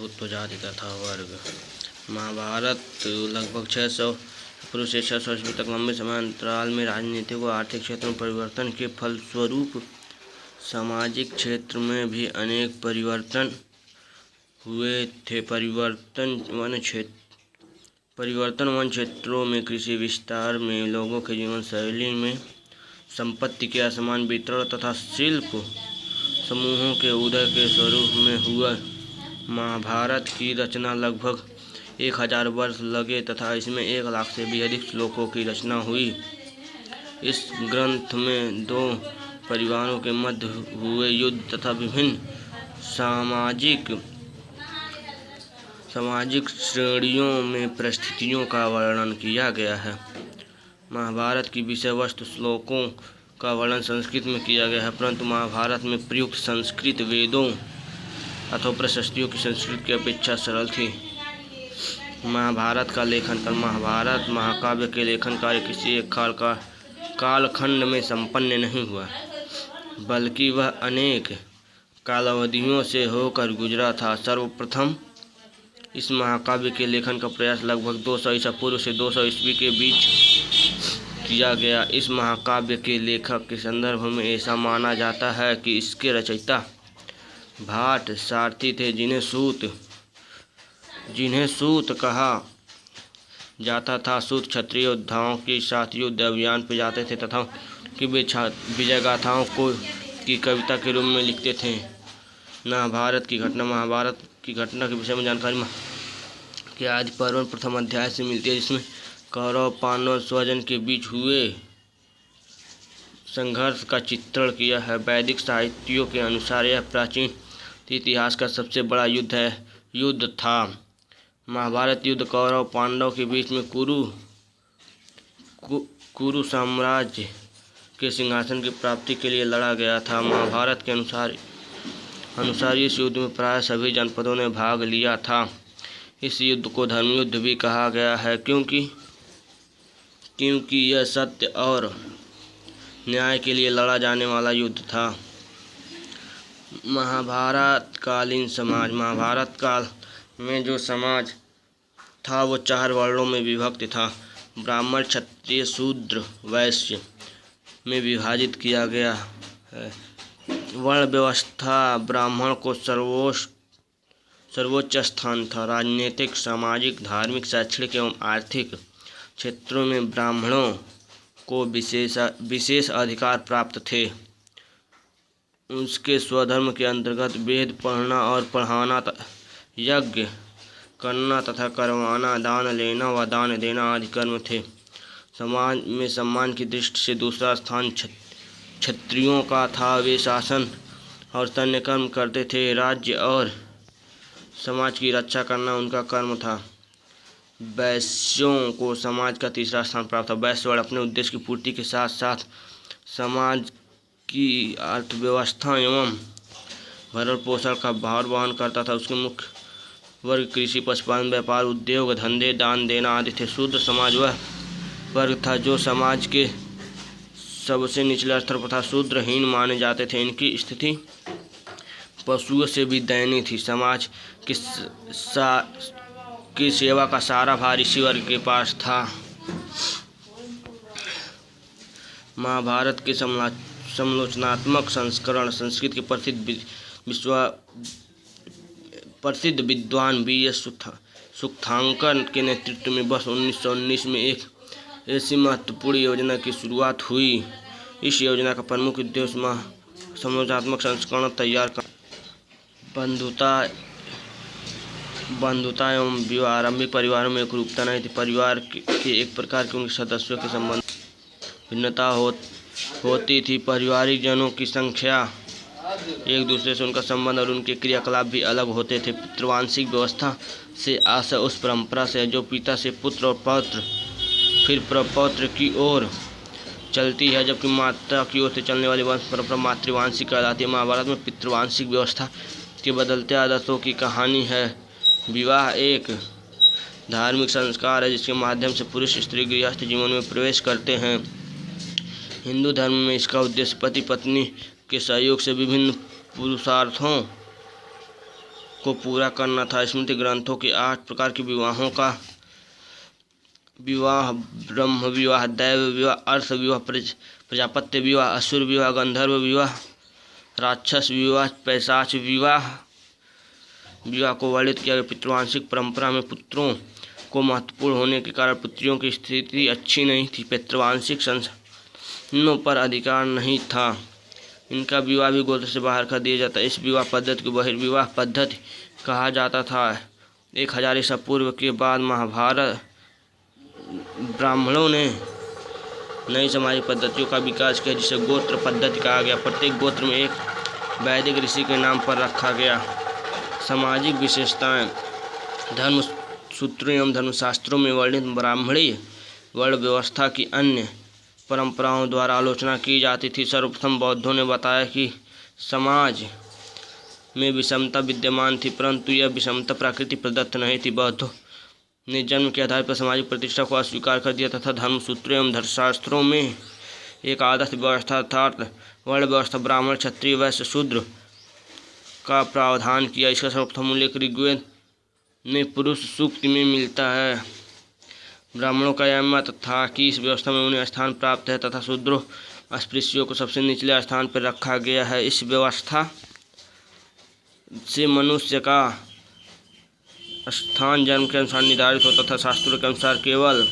प्रभुत्व जाति तथा वर्ग। महाभारत लगभग 600 पूर्व से 600 ईस्वी तक लंबे समय अंतराल में राजनीतिक व आर्थिक क्षेत्र में परिवर्तन के फलस्वरूप सामाजिक क्षेत्र में भी अनेक परिवर्तन हुए थे। परिवर्तन वन क्षेत्रों में कृषि विस्तार में, लोगों के जीवन शैली में, संपत्ति के असमान वितरण तथा शिल्प समूहों के उदय के स्वरूप में हुआ। महाभारत की रचना लगभग 1000 वर्ष लगे तथा इसमें 1 लाख से भी अधिक श्लोकों की रचना हुई। इस ग्रंथ में 2 परिवारों के मध्य हुए युद्ध तथा विभिन्न सामाजिक श्रेणियों में परिस्थितियों का वर्णन किया गया है। महाभारत की विषय वस्तु श्लोकों का वर्णन संस्कृत में किया गया है, परंतु महाभारत में प्रयुक्त संस्कृत वेदों अथवा प्रशस्तियों की संस्कृत की अपेक्षा सरल थी। महाभारत का लेखन कार्य। महाभारत महाकाव्य के लेखन कार्य किसी एक कालखंड में संपन्न नहीं हुआ, बल्कि वह अनेक कालावधियों से होकर गुजरा था। सर्वप्रथम इस महाकाव्य के लेखन का प्रयास लगभग 200 ईसा पूर्व से 200 ईस्वी के बीच किया गया। इस महाकाव्य के लेखक के संदर्भ में ऐसा माना जाता है कि इसके रचयिता भाट सारथी थे, जिन्हें सूत कहा जाता था। सूत क्षत्रिय योद्धाओं के साथ युद्ध अभियान पर जाते थे तथा कि वे विजय गाथाओं को की कविता के रूप में लिखते थे। महाभारत की घटना के विषय में जानकारी के आदि पर्व प्रथम अध्याय से मिलती है, जिसमें कौरव पांडव स्वजन के बीच हुए संघर्ष का चित्रण किया है। वैदिक साहित्यों के अनुसार यह प्राचीन इतिहास का सबसे बड़ा युद्ध था। महाभारत युद्ध कौरव पांडव के बीच में कुरु साम्राज्य के सिंहासन की प्राप्ति के लिए लड़ा गया था। महाभारत के अनुसार इस युद्ध में प्राय सभी जनपदों ने भाग लिया था। इस युद्ध को धर्मयुद्ध भी कहा गया है, क्योंकि यह सत्य और न्याय के लिए लड़ा जाने वाला युद्ध था। महाभारत कालीन समाज। महाभारत काल में जो समाज था वो 4 वर्णों में विभक्त था। ब्राह्मण, क्षत्रिय, शूद्र, वैश्य में विभाजित किया गया है। वर्ण व्यवस्था। ब्राह्मण को सर्वोच्च स्थान था। राजनीतिक, सामाजिक, धार्मिक, शैक्षणिक एवं आर्थिक क्षेत्रों में ब्राह्मणों को विशेष अधिकार प्राप्त थे। उसके स्वधर्म के अंतर्गत वेद पढ़ना और पढ़ाना, यज्ञ करना तथा करवाना, दान लेना व दान देना आदि कर्म थे। समाज में सम्मान की दृष्टि से दूसरा स्थान क्षत्रियों का था। वे शासन और सैन्य कर्म करते थे। राज्य और समाज की रक्षा करना उनका कर्म था। वैश्यों को समाज का तीसरा स्थान प्राप्त था। वैश्य वर्ग अपने उद्देश्य की पूर्ति के साथ साथ समाज की अर्थव्यवस्था एवं भरण पोषण का भार वहन करता था। उसके मुख्य वर्ग कृषि, पशुपालन, व्यापार, उद्योग धंधे, दान देना आदि थे। शूद्र समाज वह वर्ग था जो समाज के सबसे निचले स्तर पर था। शूद्रहीन माने जाते थे। इनकी स्थिति पशुओं से भी दयनीय थी। समाज की सेवा का सारा भार इसी वर्ग के पास था। महाभारत के समालोचनात्मक संस्करण। संस्कृत के प्रसिद्ध विद्वान B.S. सुक्तांकर के नेतृत्व में वर्ष 1919 में एक ऐसी महत्वपूर्ण योजना की शुरुआत हुई। इस योजना का प्रमुख उद्देश्य समालोचनात्मक संस्करण तैयार कर बंधुता एवं विवाह। आरंभिक परिवारों में एकरूपता नहीं थी। परिवार के एक प्रकार के उनके सदस्यों के संबंध भिन्नता होती थी। पारिवारिक जनों की संख्या, एक दूसरे से उनका संबंध और उनके क्रियाकलाप भी अलग होते थे। पितृवांशिक व्यवस्था से आशय उस परंपरा से जो पिता से पुत्र और पौत्र फिर प्रपौत्र की ओर चलती है, जबकि माता की ओर से चलने वाली वंश परंपरा मातृवांशिक कहलाती है। महाभारत में पितृवांशिक व्यवस्था के बदलते आदर्शों की कहानी है। विवाह एक धार्मिक संस्कार है जिसके माध्यम से पुरुष स्त्री गृहस्थ जीवन में प्रवेश करते हैं। हिंदू धर्म में इसका उद्देश्य पति पत्नी के सहयोग से विभिन्न पुरुषार्थों को पूरा करना था। स्मृति ग्रंथों के 8 प्रकार के विवाहों का विवाह, ब्रह्म विवाह, दैव विवाह, अर्थ विवाह, प्रजापत्य विवाह, असुर विवाह, गंधर्व विवाह, राक्षस विवाह, पैशाच विवाह को वर्णित किया गया। पितृवांशिक परंपरा में पुत्रों को महत्वपूर्ण होने के कारण पुत्रियों की स्थिति अच्छी नहीं थी। पितृवांशिक संसाधनों पर अधिकार नहीं था। इनका विवाह भी गोत्र से बाहर कर दिया जाता। इस विवाह पद्धति को बहिर्विवाह पद्धति कहा जाता था। 1000 ईसा पूर्व के बाद महाभारत ब्राह्मणों ने नई सामाजिक पद्धतियों का विकास किया, जिसे गोत्र पद्धति कहा गया। प्रत्येक गोत्र में एक वैदिक ऋषि के नाम पर रखा गया। सामाजिक विशेषताएं। धर्मसूत्रों एवं धर्मशास्त्रों में वर्णित ब्राह्मणीय वर्ण व्यवस्था की अन्य परंपराओं द्वारा आलोचना की जाती थी। सर्वप्रथम बौद्धों ने बताया कि समाज में विषमता विद्यमान थी, परंतु यह विषमता प्रकृति प्रदत्त नहीं थी। बौद्धों ने जन्म के आधार पर सामाजिक प्रतिष्ठा को अस्वीकार कर दिया तथा धर्मसूत्रों एवं धर्मशास्त्रों में एक आदर्श व्यवस्था अर्थात वर्ण व्यवस्था ब्राह्मण, क्षत्रिय, वैश्य, शूद्र का प्रावधान किया। इसका सर्वप्रथम उल्लेख ऋग्वेद में पुरुष सूक्त में मिलता है। ब्राह्मणों का यह मत था कि इस व्यवस्था में उन्हें स्थान प्राप्त है तथा शूद्रों अस्पृश्यों को सबसे निचले स्थान पर रखा गया है। इस व्यवस्था से मनुष्य का स्थान जन्म के अनुसार निर्धारित होता था। शास्त्रों के अनुसार केवल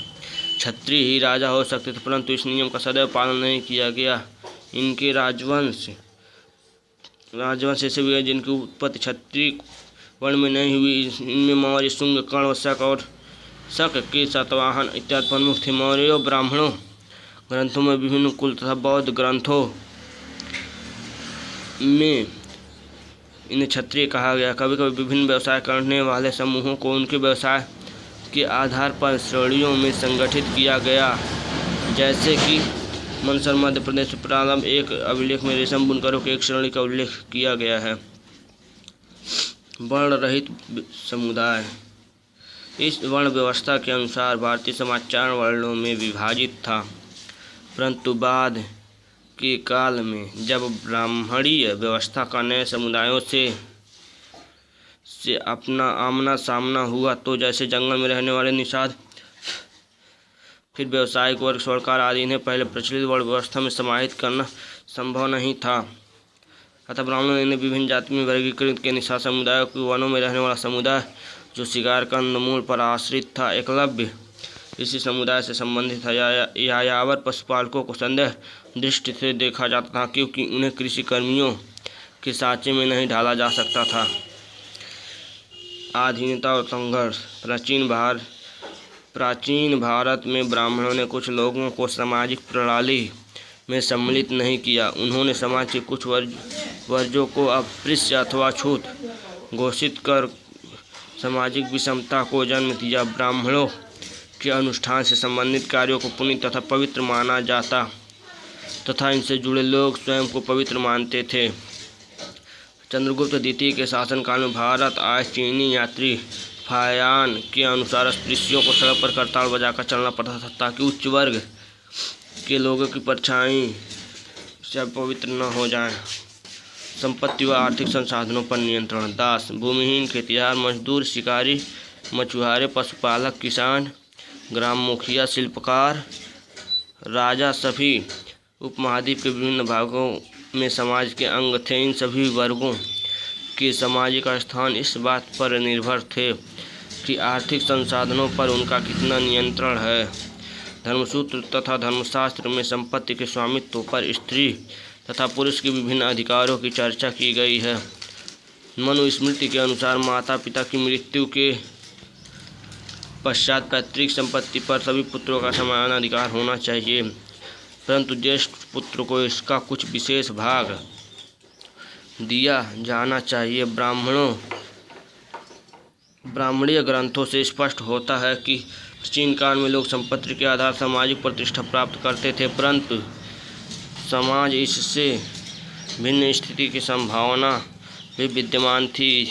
क्षत्रिय ही राजा हो सकते थे, परंतु इस नियम का सदैव पालन नहीं किया गया। इनके राजवंश ऐसे हुए जिनकी उत्पत्ति क्षत्रिय वर्ण में नहीं हुई। इनमें मौर्य, शुंग, कर्ण, शक और शक के सातवाहन इत्यादि प्रमुख थे। मौर्य ब्राह्मणों ग्रंथों में विभिन्न कुल तथा बौद्ध ग्रंथों में इन्हें क्षत्रिय कहा गया। कभी कभी विभिन्न व्यवसाय करने वाले समूहों को उनके व्यवसाय के आधार पर श्रेणियों में संगठित किया गया, जैसे कि मनसर मध्य प्रदेश में प्रारंभ एक अभिलेख में रेशम बुनकरों के एक श्रेणी का उल्लेख किया गया है। वर्ण रहित समुदाय। इस वर्ण व्यवस्था के अनुसार भारतीय समाज 4 वर्णों में विभाजित था, परंतु बाद के काल में जब ब्राह्मणीय व्यवस्था का नए समुदायों से अपना आमना सामना हुआ, तो जैसे जंगल में रहने वाले निषाद, फिर व्यवसायिक वर्ग, स्वर्णकार आदि, इन्हें पहले प्रचलित वर्ण व्यवस्था में समाहित करना संभव नहीं था। अतः ब्राह्मणों ने इन्हें विभिन्न जाति में वर्गीकृत किया। निषाद समुदायों के वनों में रहने वाला समुदाय जो शिकार कंदमूल पर आश्रित था। एकलव्य इसी समुदाय से संबंधित था। यायावर पशुपालकों को संदेह दृष्टि से देखा जाता था, क्योंकि उन्हें कृषि कर्मियों के साँचे में नहीं ढाला जा सकता था। अधीनता और संघर्ष। प्राचीन भारत में ब्राह्मणों ने कुछ लोगों को सामाजिक प्रणाली में सम्मिलित नहीं किया। उन्होंने समाज के कुछ वर्जों को अस्पृश्य अथवा छूत घोषित कर सामाजिक विषमता को जन्म दिया। ब्राह्मणों के अनुष्ठान से संबंधित कार्यों को पुण्य तथा पवित्र माना जाता तथा इनसे जुड़े लोग स्वयं को पवित्र मानते थे। चंद्रगुप्त द्वितीय के शासनकाल में भारत आए चीनी यात्री फायान के अनुसार अस्पृश्यों को सड़क पर करताल बजाकर चलना पड़ता था, ताकि उच्च वर्ग के लोगों की परछाई से पवित्र न हो जाएं। संपत्ति व आर्थिक संसाधनों पर नियंत्रण। दास, भूमिहीन, खेतिहर, मजदूर, शिकारी, मछुआरे, पशुपालक, किसान, ग्राम मुखिया, शिल्पकार, राजा सभी उपमहाद्वीप के विभिन्न भागों में समाज के अंग थे। इन सभी वर्गों के सामाजिक स्थान इस बात पर निर्भर थे कि आर्थिक संसाधनों पर उनका कितना नियंत्रण है। धर्मसूत्र तथा धर्मशास्त्र में संपत्ति के स्वामित्व पर स्त्री तथा पुरुष के विभिन्न अधिकारों की चर्चा की गई है। मनुस्मृति के अनुसार माता पिता की मृत्यु के पश्चात पैतृक संपत्ति पर सभी पुत्रों का समान अधिकार होना चाहिए, परंतु ज्येष्ठ पुत्र को इसका कुछ विशेष भाग दिया जाना चाहिए। ब्राह्मणीय ग्रंथों से स्पष्ट होता है कि प्राचीन काल में लोग संपत्ति के आधार सामाजिक प्रतिष्ठा प्राप्त करते थे, परंतु समाज इससे भिन्न स्थिति की संभावना भी विद्यमान थी,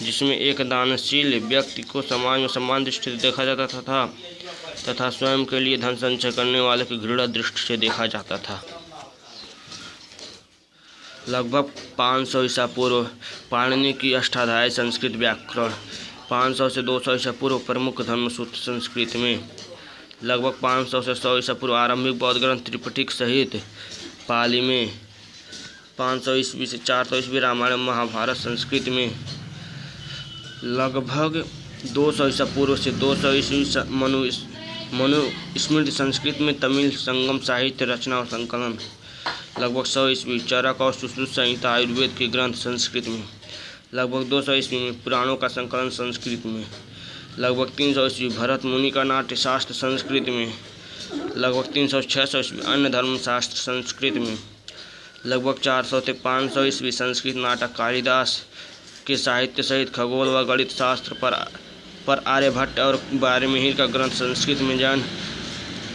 जिसमें एक दानशील व्यक्ति को समाज में समान दृष्टि से देखा जाता था तथा स्वयं के लिए धन संचय करने वाले को घृणा दृष्टि से देखा जाता था। लगभग 500 ईसा पूर्व पाणिनि की अष्टाध्यायी संस्कृत व्याकरण। 500 से 200 ईसा पूर्व प्रमुख धर्मसूत्र संस्कृत में। लगभग 500 से 100 ईसा पूर्व आरंभिक बौद्ध ग्रंथ त्रिपिटक सहित पाली में। 500 ईस्वी से 400 ईस्वी रामायण महाभारत संस्कृत में। लगभग 200 ईसा पूर्व से 200 ईस्वी मनुस्मृति संस्कृत में। तमिल संगम साहित्य रचना और संकलन। लगभग 100 ईस्वी चरक और सुश्रुत संहिता आयुर्वेद के ग्रंथ संस्कृत में। लगभग 200 ईस्वी में पुराणों का संकलन संस्कृत में। लगभग 300 ईस्वी भरत मुनि का नाट्यशास्त्र संस्कृत में। लगभग 300-600 ईस्वी अन्य धर्मशास्त्र संस्कृत में। लगभग 400 से 500 ईस्वी संस्कृत नाटक कालिदास के साहित्य सहित खगोल व गणित शास्त्र पर आर्यभट्ट और वाल्मीकि का ग्रंथ संस्कृत में। जैन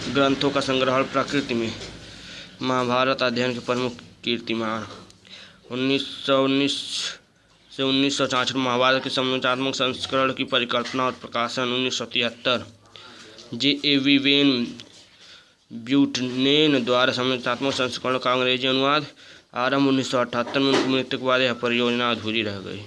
ग्रंथों का संग्रह प्रकृति में। महाभारत अध्ययन के प्रमुख कीर्तिमान। 1919 से 1964 महाभारत के संरचनात्मक संस्करण की परिकल्पना और प्रकाशन। 1973 J.A.V. वेन ब्यूटनेन द्वारा संरचनात्मक संस्करण का अंग्रेजी अनुवाद। आरंभ 1978 में। उनकी मृत्यु के बाद यह परियोजना अधूरी रह गई।